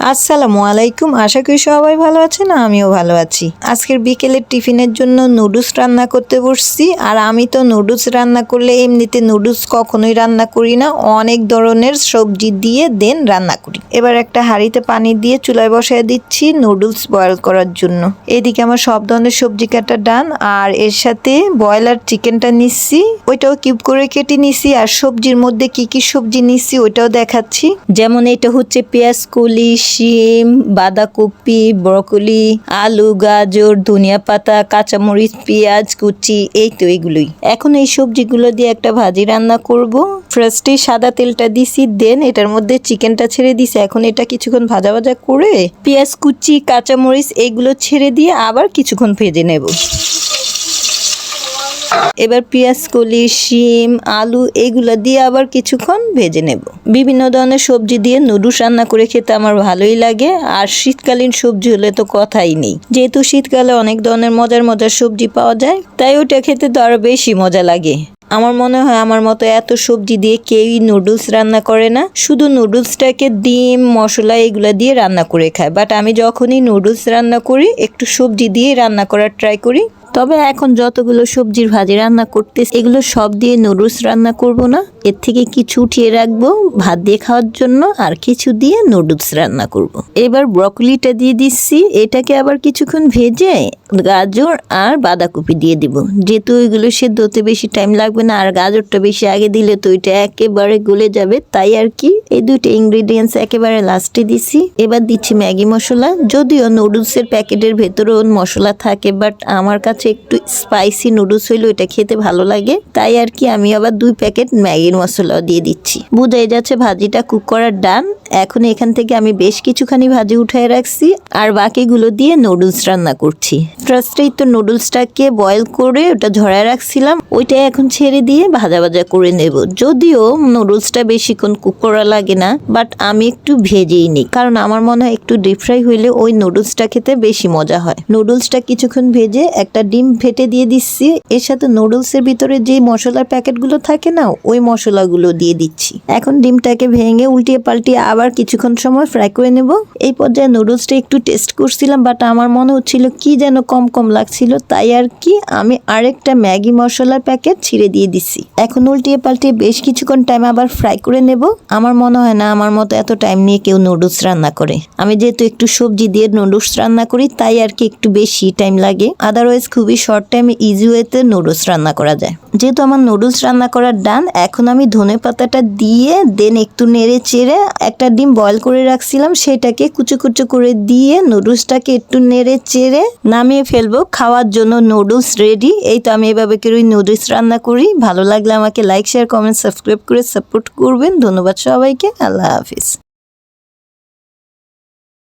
আসসালামু আলাইকুম। আশা করি সবাই ভালো আছেন, আমিও ভালো আছি। আজকের বিকেলের টিফিনের জন্য নুডলস রান্না করতে বসছি। আর আমি তো নুডলস রান্না করলে এমনিতে নুডলস কখনোই রান্না করি না, অনেক ধরনের সবজি দিয়ে দেন রান্না করি। এবার একটা হাঁড়িতে পানি দিয়ে চুলায় বসায় দিচ্ছি নুডলস বয়েল করার জন্য। এদিকে আমার সব ধরনের সবজি কাটা ডান, আর এর সাথে ব্রয়লার চিকেনটা নিচ্ছি, ওইটাও কিউব করে কেটে নিচ্ছি। আর সবজির মধ্যে কি কি সবজি নিচ্ছি ওইটাও দেখাচ্ছি। যেমন এটা হচ্ছে পেঁয়াজ কলি, শিম, বাঁধাকপি, ব্রকলি, আলু, গাজর, ধনিয়া পাতা, কাঁচামরিচ, পেঁয়াজ কুচি, এই তো এগুলোই। এখন এই সবজিগুলো দিয়ে একটা ভাজি রান্না করব। ফার্স্টে সাদা তেলটা দিছি, দেন এটার মধ্যে চিকেনটা ছেড়ে দিছি। এখন এটা কিছুক্ষণ ভাজা ভাজা করে পেঁয়াজ কুচি, কাঁচামরিচ এইগুলো ছেড়ে দিয়ে আবার কিছুক্ষণ ভেজে নেব। এবার পেঁয়াজ কলি, শিম, আলু এগুলো দিয়ে আবার কিছুক্ষণ ভেজে নেব। বিভিন্ন ধরনের সবজি দিয়ে নুডলস রান্না করে খেতে আমার ভালোই লাগে। আর শীতকালীন সবজি হলে তো কথাই নেই, যেহেতু শীতকালে অনেক ধরনের মজার মজার সবজি পাওয়া যায়, তাই ওটা খেতে তো আরো বেশি মজা লাগে। আমার মনে হয় আমার মতো এত সবজি দিয়ে কেউই নুডলস রান্না করে না, শুধু নুডলসটাকে ডিম, মশলা এগুলা দিয়ে রান্না করে খায়। বাট আমি যখনই নুডলস রান্না করি একটু সবজি দিয়ে রান্না করার ট্রাই করি। তবে এখন যতগুলো সবজির ভাজি রান্না করতেছি এগুলো সব দিয়ে নুডলস রান্না করব না, এর থেকে কিছু উঠিয়ে রাখবো ভাত দিয়ে খাওয়ার জন্য, আর কিছু দিয়ে নুডলস রান্না করব। এবার ব্রকলিটা দিয়ে দিচ্ছি, এটাকে আবার কিছুক্ষণ ভেজে গাজর আর বাঁধাকপি দিয়ে দিব। যেহেতু এগুলো সেদ্ধ হতে বেশি টাইম লাগবে না, আর গাজরটা বেশি আগে দিলে তো এটা একেবারে গলে যাবে, তাই আর কি এই দুইটা ইনগ্রেডিয়েন্টস একেবারে লাস্টে দিছি। এবার দিচ্ছি ম্যাগি মশলা। যদিও নুডলসের প্যাকেটের ভেতরেও মশলা থাকে, বাট আমার কাছে একটু স্পাইসি নুডলস হইলো এটা খেতে ভালো লাগে, তাই আর কি আমি আবার 2 প্যাকেট ম্যাগির মশলাও দিয়ে দিচ্ছি। বোঝাই যাচ্ছে ভাজিটা কুক করার ডান। এখন এখান থেকে আমি বেশ কিছুখানি ভাজি উঠায় রাখছি, আর বাকিগুলো দিয়ে নুডলস রান্না করছি। ফার্স্টেই তো নুডলসটাকে বয়েল করে ওটা ঝরায় রাখছিলাম, ওইটা এখন ছেড়ে দিয়ে ভাজা ভাজা করে নেব। যদিও নুডলসটা বেশিক্ষণ কুক করা লাগে না, বাট আমি একটু ভেজেই নিই, কারণ আমার মনে হয় একটু ডিপ ফ্রাই হইলে ওই নুডলসটা খেতে বেশি মজা হয়। নুডলসটা কিছুক্ষণ ভেজে একটা ডিম ফেটে দিয়ে দিচ্ছি। এর সাথে নুডলসের ভিতরে যে মশলার প্যাকেটগুলো থাকে না, ওই মশলাগুলো দিয়ে দিচ্ছি। এখন ডিমটাকে ভেঙে উল্টিয়ে পাল্টিয়ে আবার কিছুক্ষণ সময় ফ্রাই করে নেব। এই পর্যায়ে নুডলসটা একটু টেস্ট করছিলাম, বাট আমার মনে হচ্ছিল কি যেন কম কম লাগছিল, তাই আর কি আমি আরেকটা ম্যাগি মশলার প্যাকেট ছিঁড়ে দিয়ে দিচ্ছি। এখন উল্টিয়ে পাল্টিয়ে বেশ কিছুক্ষণ টাইম আবার ফ্রাই করে নেব। আমার মনে হয় না আমার মতো এত টাইম নিয়ে কেউ নুডলস রান্না করে। আমি যেহেতু একটু সবজি দিয়ে নুডলস রান্না করি, তাই আর কি একটু বেশি টাইম লাগে। আদারওয়াইজ খুবই শর্ট টাইমে ইজি ওয়েতে নুডলস রান্না করা যায়। যেহেতু আমার নুডলস রান্না করার ডান, এখন আমি ধনে পাতাটা দিয়ে দেন একটু নেড়ে চেড়ে একটা ডিম বয়েল করে রাখছিলাম সেটাকে কুচো কুচো করে দিয়ে নুডলসটাকে একটু নেড়ে চেড়ে নামিয়ে ফেলবো। খাওয়ার জন্য নুডলস রেডি। এই তো আমি এভাবে করে নুডলস রান্না করি। ভালো লাগলে আমাকে লাইক, শেয়ার, কমেন্ট, সাবস্ক্রাইব করে সাপোর্ট করবেন। ধন্যবাদ সবাইকে। আল্লাহ হাফিজ।